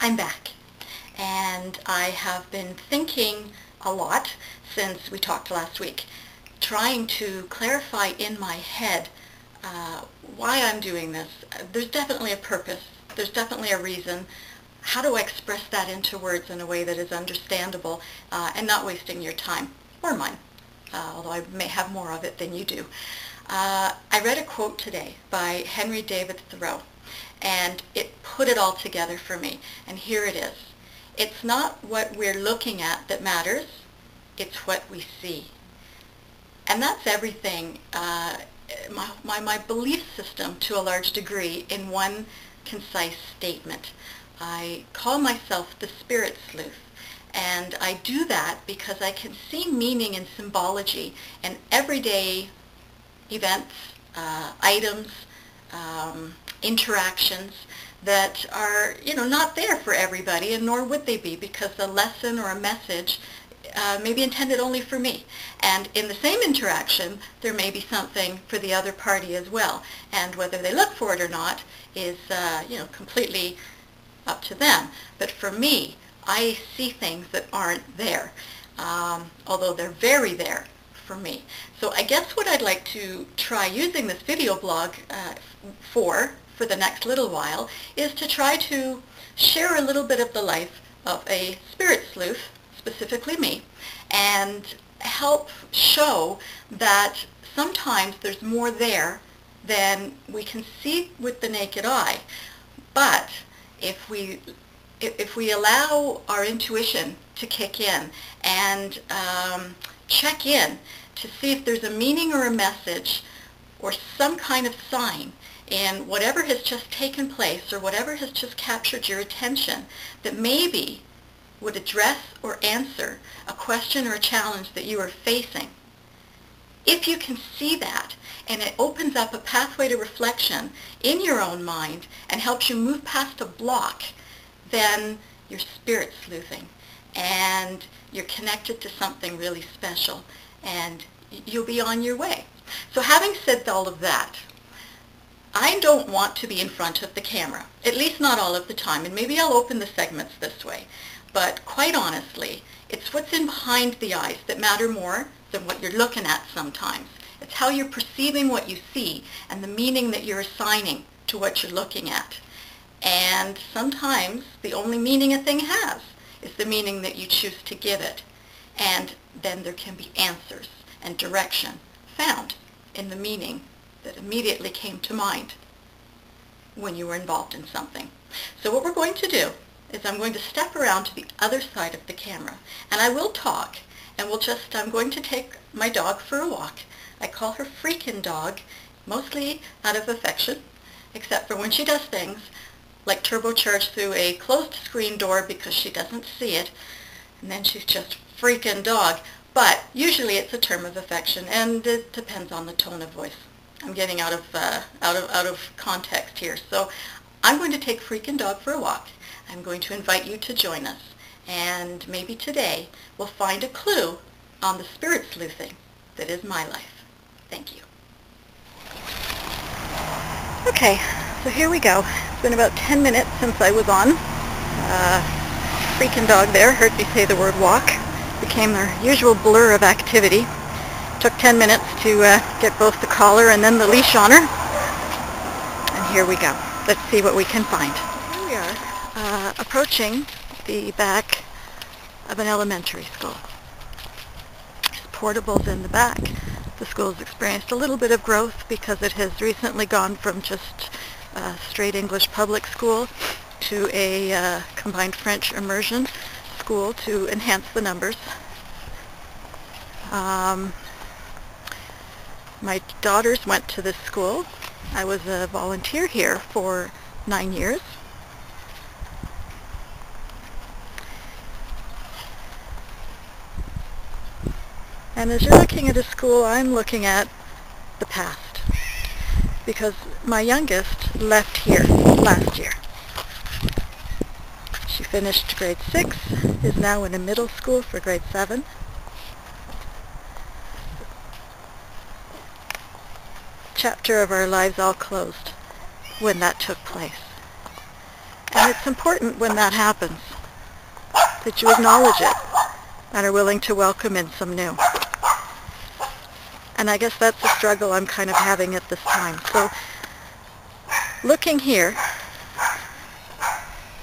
I'm back, and I have been thinking a lot since we talked last week, trying to clarify in my head why I'm doing this. There's definitely a purpose. There's definitely a reason. How do I express that into words in a way that is understandable and not wasting your time or mine, although I may have more of it than you do. I read a quote today by Henry David Thoreau, and it put it all together for me. And here it is. It's not what we're looking at that matters, it's what we see. And that's everything, my belief system to a large degree in one concise statement. I call myself the Spirit Sleuth, and I do that because I can see meaning and symbology in everyday events, items, interactions that are, not there for everybody, and nor would they be, because a lesson or a message may be intended only for me. And in the same interaction, there may be something for the other party as well. And whether they look for it or not is, completely up to them. But for me, I see things that aren't there, although they're very there for me. So I guess what I'd like to try using this video blog for the next little while is to try to share a little bit of the life of a spirit sleuth, specifically me, and help show that sometimes there's more there than we can see with the naked eye. But if we allow our intuition to kick in and check in to see if there's a meaning or a message or some kind of sign in whatever has just taken place or whatever has just captured your attention that maybe would address or answer a question or a challenge that you are facing. If you can see that, and it opens up a pathway to reflection in your own mind and helps you move past a block, then you're spirit sleuthing and you're connected to something really special, and you'll be on your way. So having said all of that, I don't want to be in front of the camera, at least not all of the time, and maybe I'll open the segments this way. But quite honestly, it's what's in behind the eyes that matter more than what you're looking at sometimes. It's how you're perceiving what you see and the meaning that you're assigning to what you're looking at. And sometimes the only meaning a thing has is the meaning that you choose to give it. And then there can be answers and direction found in the meaning that immediately came to mind when you were involved in something. So what we're going to do is I'm going to step around to the other side of the camera, and I will talk, and I'm going to take my dog for a walk. I call her Freakin' Dog, mostly out of affection, except for when she does things like turbocharge through a closed screen door because she doesn't see it, and then she's just Freakin' Dog. But usually it's a term of affection, and it depends on the tone of voice. I'm getting out of context here. So I'm going to take Freakin' Dog for a walk. I'm going to invite you to join us, and maybe today we'll find a clue on the spirit sleuthing that is my life. Thank you. Okay, so here we go. It's been about 10 minutes since I was on. Freakin' Dog there heard me say the word walk. Became their usual blur of activity. Took 10 minutes to get both the collar and then the leash on her. And here we go. Let's see what we can find. Here we are, approaching the back of an elementary school. There's portables in the back. The school's experienced a little bit of growth because it has recently gone from just straight English public school to a combined French immersion school to enhance the numbers. My daughters went to this school. I was a volunteer here for 9 years. And as you're looking at a school, I'm looking at the past, because my youngest left here last year. She finished grade 6, is now in a middle school for grade 7. Chapter of our lives all closed when that took place. And And it's important when that happens that you acknowledge it and are willing to welcome in some new. And I guess that's the struggle I'm kind of having at this time. So looking here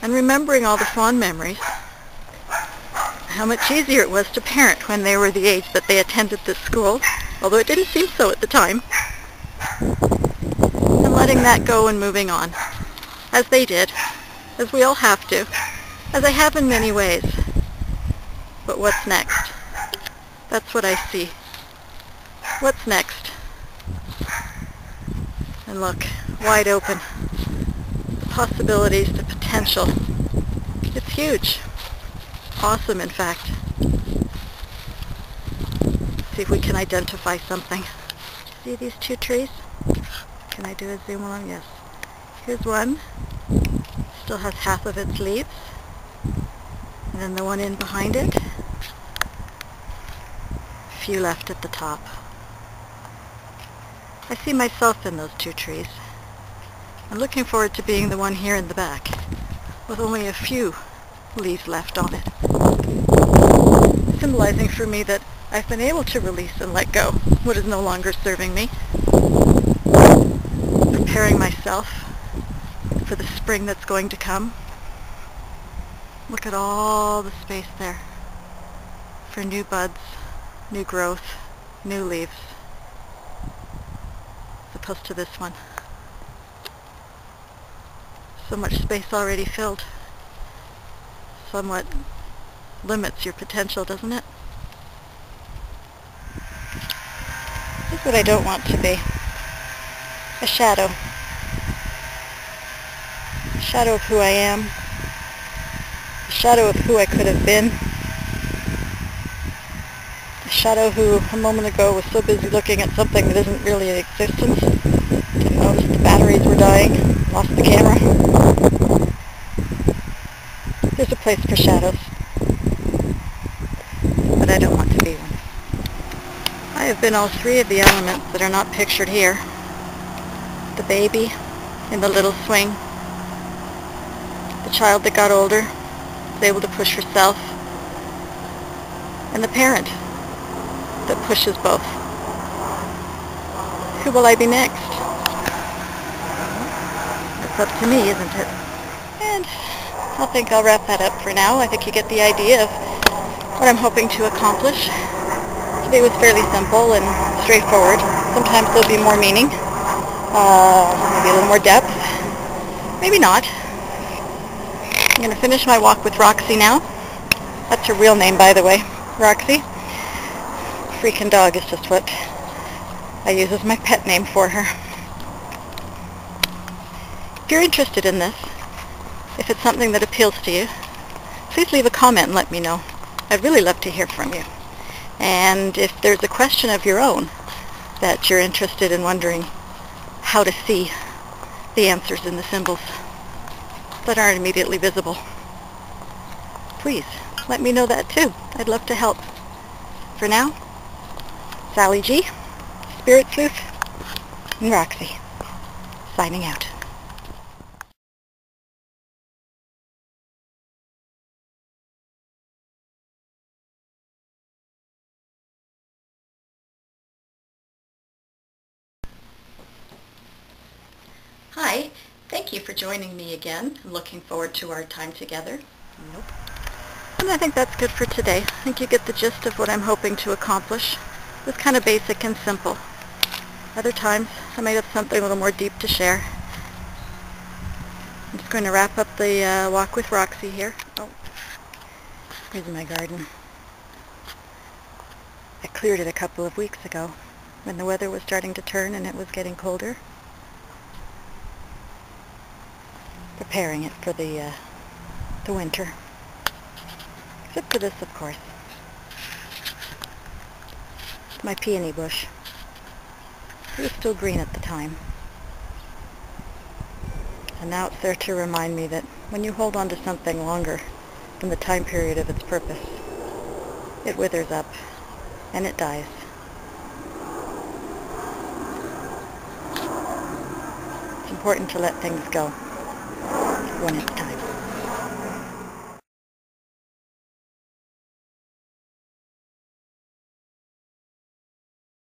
and remembering all the fond memories, how much easier it was to parent when they were the age that they attended this school, although it didn't seem so at the time, and letting that go and moving on, as they did, as we all have to, as I have in many ways. But what's next? That's what I see. What's next? And look, wide open. The possibilities, the potential. It's huge. Awesome, in fact. See if we can identify something. See these two trees? Can I do a zoom on? Yes. Here's one. Still has half of its leaves. And then the one in behind it. A few left at the top. I see myself in those two trees. I'm looking forward to being the one here in the back, with only a few leaves left on it. Symbolizing for me that I've been able to release and let go what is no longer serving me. Preparing myself for the spring that's going to come. Look at all the space there for new buds, new growth, new leaves, as opposed to this one. So much space already filled. Somewhat limits your potential, doesn't it? This is what I don't want to be. A shadow. A shadow of who I am. A shadow of who I could have been. A shadow who a moment ago was so busy looking at something that isn't really in existence. Didn't notice the batteries were dying. Lost the camera. There's a place for shadows. But I don't want to be one. I have been all three of the elements that are not pictured here. The baby in the little swing. The child that got older, was able to push herself. And the parent that pushes both. Who will I be next? It's up to me, isn't it? And I think I'll wrap that up for now. I think you get the idea of what I'm hoping to accomplish. Today was fairly simple and straightforward. Sometimes there'll be more meaning, maybe a little more depth, maybe not. I'm going to finish my walk with Roxy now. That's her real name, by the way, Roxy. Freaking dog is just what I use as my pet name for her. If you're interested in this, if it's something that appeals to you, please leave a comment and let me know. I'd really love to hear from you. And if there's a question of your own that you're interested in wondering how to see the answers in the symbols that aren't immediately visible, please let me know that too. I'd love to help. For now, Sally G, Spirit Sleuth, and Roxy, signing out. Hi, thank you for joining me again. I'm looking forward to our time together. Nope. And I think that's good for today. I think you get the gist of what I'm hoping to accomplish. It's kind of basic and simple. Other times, I might have something a little more deep to share. I'm just going to wrap up the walk with Roxy here. Oh, here's my garden. I cleared it a couple of weeks ago when the weather was starting to turn and it was getting colder. Preparing it for the winter. Except for this, of course. It's my peony bush. It was still green at the time. And now it's there to remind me that when you hold on to something longer than the time period of its purpose, it withers up and it dies. It's important to let things go when it's time.